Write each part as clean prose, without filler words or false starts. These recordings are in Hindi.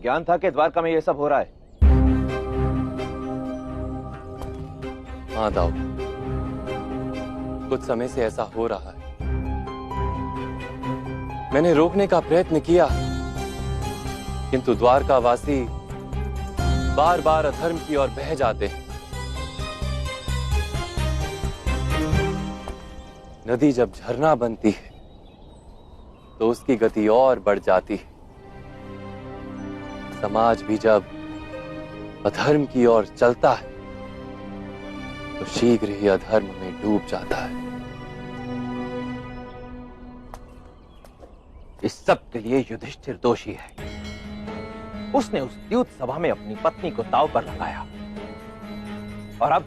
ज्ञान था कि द्वारका में यह सब हो रहा है? हाँ दाऊ, कुछ समय से ऐसा हो रहा है। मैंने रोकने का प्रयत्न किया, किंतु द्वारकावासी बार बार अधर्म की ओर बह जाते हैं। नदी जब झरना बनती है तो उसकी गति और बढ़ जाती है। समाज भी जब अधर्म की ओर चलता है तो शीघ्र ही अधर्म में डूब जाता है। इस सब के लिए युधिष्ठिर दोषी है। उसने उस द्यूत सभा में अपनी पत्नी को दांव पर लगाया और अब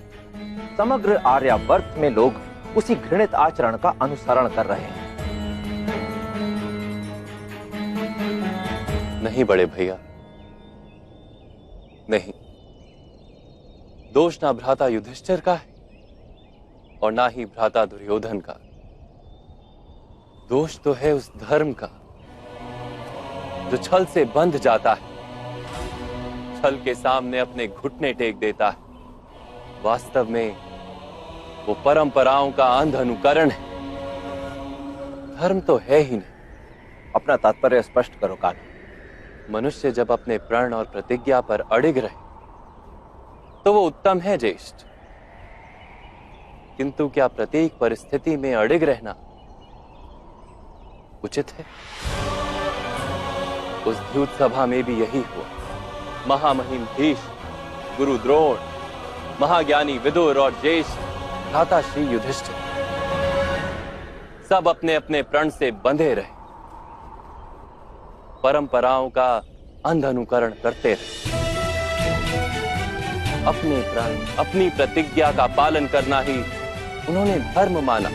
समग्र आर्यावर्त में लोग उसी घृणित आचरण का अनुसरण कर रहे हैं। नहीं बड़े भैया, नहीं। दोष ना भ्राता युधिष्ठिर का है और ना ही भ्राता दुर्योधन का। दोष तो है उस धर्म का जो छल से बंध जाता है, छल के सामने अपने घुटने टेक देता है। वास्तव में वो परंपराओं का अंध अनुकरण है, धर्म तो है ही नहीं। अपना तात्पर्य स्पष्ट करो कान्हा। मनुष्य जब अपने प्रण और प्रतिज्ञा पर अडिग रहे तो वो उत्तम है ज्येष्ठ, किंतु क्या प्रत्येक परिस्थिति में अडिग रहना उचित है? उस द्यूत सभा में भी यही हुआ। महामहिम भीष्म, गुरु द्रोण, महाज्ञानी विदुर और ज्येष्ठ भ्राता श्री युधिष्ठिर सब अपने अपने प्रण से बंधे रहे, परंपराओं का अंध अनुकरण करते रहे। अपने प्रण, अपनी प्रतिज्ञा का पालन करना ही उन्होंने धर्म माना।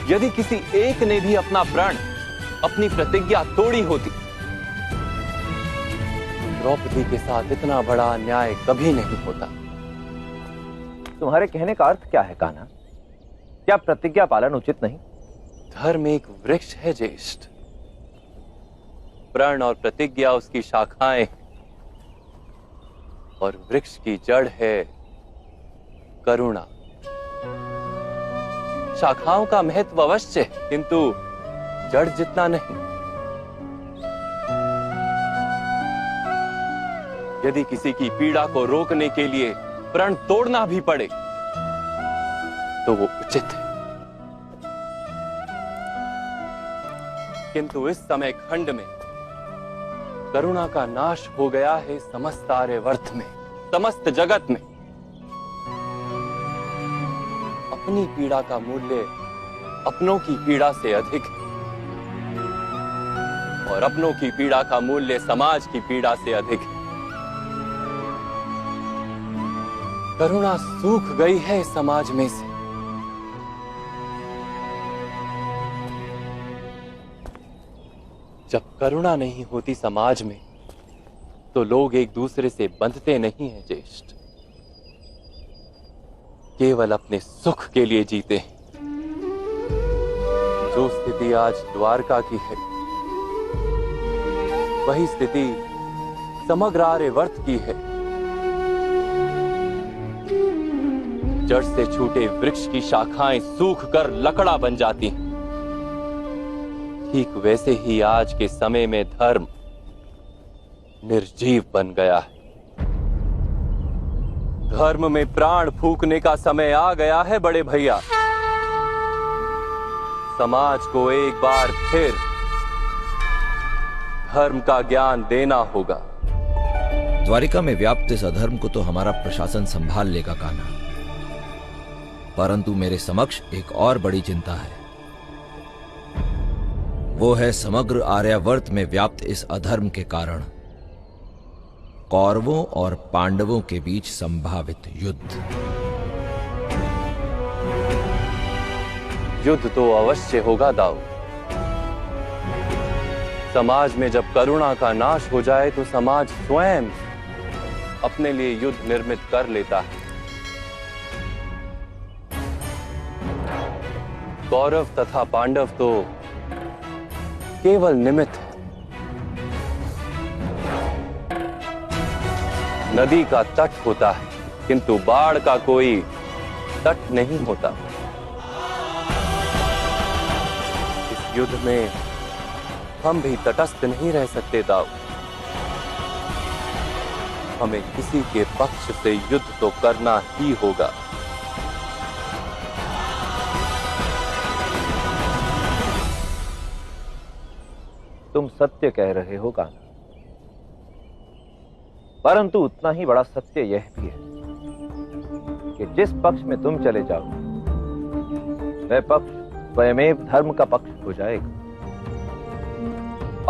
यदि किसी एक ने भी अपना प्रण, अपनी प्रतिज्ञा तोड़ी होती, द्रौपदी के साथ इतना बड़ा अन्याय कभी नहीं होता। तुम्हारे कहने का अर्थ क्या है कान्हा? क्या प्रतिज्ञा पालन उचित नहीं? धर्म एक वृक्ष है ज्येष्ठ, प्रण और प्रतिज्ञा उसकी शाखाएं और वृक्ष की जड़ है करुणा। शाखाओं का महत्व अवश्य है, किंतु जड़ जितना नहीं। यदि किसी की पीड़ा को रोकने के लिए प्रण तोड़ना भी पड़े तो वो उचित है, किंतु इस समय खंड में करुणा का नाश हो गया है समस्त आर्यावर्त में, समस्त जगत में। अपनी पीड़ा का मूल्य अपनों की पीड़ा से अधिक है और अपनों की पीड़ा का मूल्य समाज की पीड़ा से अधिक है। करुणा सूख गई है इस समाज में से। जब करुणा नहीं होती समाज में तो लोग एक दूसरे से बंधते नहीं हैं ज्येष्ठ, केवल अपने सुख के लिए जीते हैं। जो स्थिति आज द्वारका की है वही स्थिति समग्र आर्यावर्त की है। जड़ से छूटे वृक्ष की शाखाएं सूख कर लकड़ा बन जाती हैं, ठीक वैसे ही आज के समय में धर्म निर्जीव बन गया है। धर्म में प्राण फूंकने का समय आ गया है बड़े भैया। समाज को एक बार फिर धर्म का ज्ञान देना होगा। द्वारिका में व्याप्त इस अधर्म को तो हमारा प्रशासन संभाल लेगा कान्हा, परंतु मेरे समक्ष एक और बड़ी चिंता है। वो है समग्र आर्यावर्त में व्याप्त इस अधर्म के कारण कौरवों और पांडवों के बीच संभावित युद्ध। युद्ध तो अवश्य होगा दाऊ। समाज में जब करुणा का नाश हो जाए तो समाज स्वयं अपने लिए युद्ध निर्मित कर लेता है। कौरव तथा पांडव तो केवल निमित्त है। नदी का तट होता है, किंतु बाढ़ का कोई तट नहीं होता। इस युद्ध में हम भी तटस्थ नहीं रह सकते दाऊ। हमें किसी के पक्ष से युद्ध तो करना ही होगा। तुम सत्य कह रहे हो कान्हा, परंतु उतना ही बड़ा सत्य यह भी है कि जिस पक्ष में तुम चले जाओ वह पक्ष स्वयमेव धर्म का पक्ष हो जाएगा।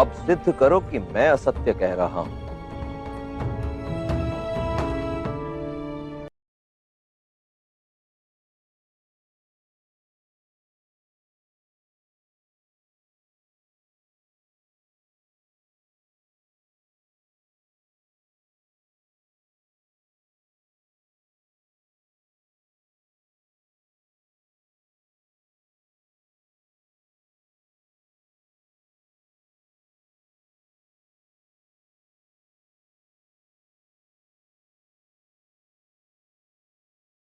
अब सिद्ध करो कि मैं असत्य कह रहा हूं।